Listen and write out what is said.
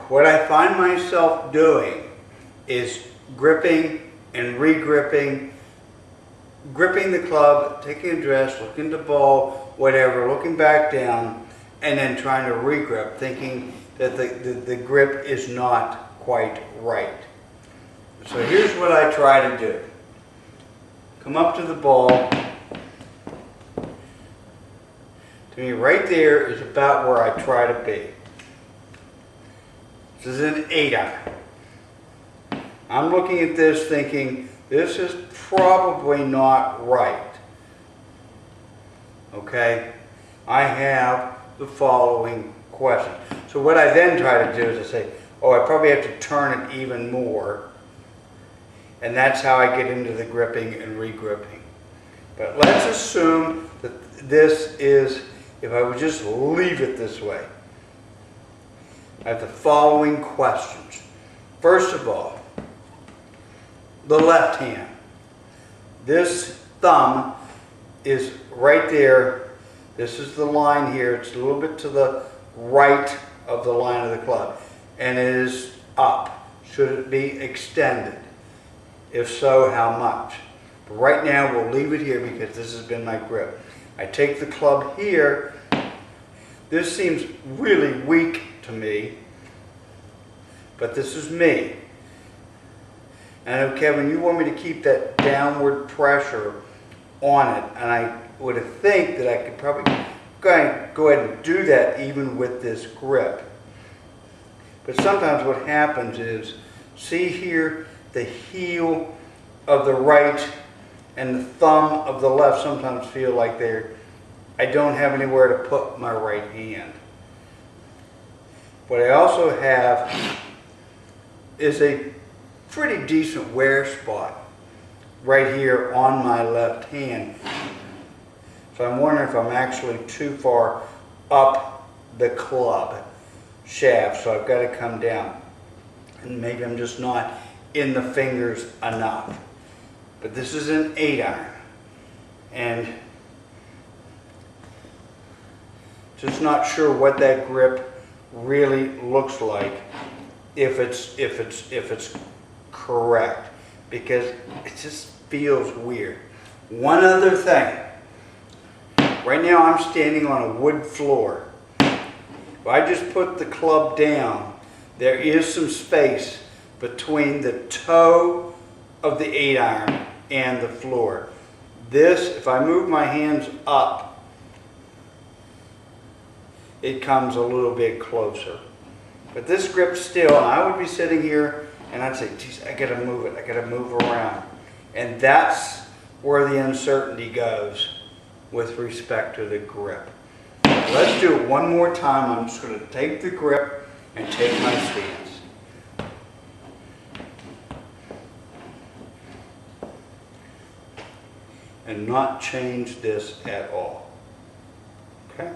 What I find myself doing is gripping and re-gripping, gripping the club, taking a dress, looking to ball, whatever, looking back down, and then trying to re-grip, thinking that the grip is not quite right. So here's what I try to do. Come up to the ball. To me, right there is about where I try to be. This is an 8-iron. I'm looking at this thinking, this is probably not right. Okay? I have the following question. So what I then try to do is I say, oh, I probably have to turn it even more. And that's how I get into the gripping and re-gripping. But let's assume that this is, if I would just leave it this way. I have the following questions. First of all, the left hand. This thumb is right there. This is the line here. It's a little bit to the right of the line of the club. And it is up. Should it be extended? If so, how much? But right now, we'll leave it here because this has been my grip. I take the club here. This seems really weak to me, but this is me. And I know, Kevin, you want me to keep that downward pressure on it, and I would think that I could probably go ahead and do that even with this grip. But sometimes what happens is, see here, the heel of the right and the thumb of the left sometimes feel like I don't have anywhere to put my right hand. What I also have is a pretty decent wear spot right here on my left hand. So I'm wondering if I'm actually too far up the club shaft, so I've got to come down. And maybe I'm just not in the fingers enough. But this is an 8-iron. And just not sure what that grip really looks like if it's correct, because it just feels weird. One other thing. Right now I'm standing on a wood floor. If I just put the club down, there is some space between the toe of the 8-iron and the floor. This, if I move my hands up, it comes a little bit closer. But this grip still, I would be sitting here and I'd say, geez, I gotta move it, I gotta move around. And that's where the uncertainty goes with respect to the grip. Let's do it one more time. I'm just gonna take the grip and take my stance. And not change this at all. Okay?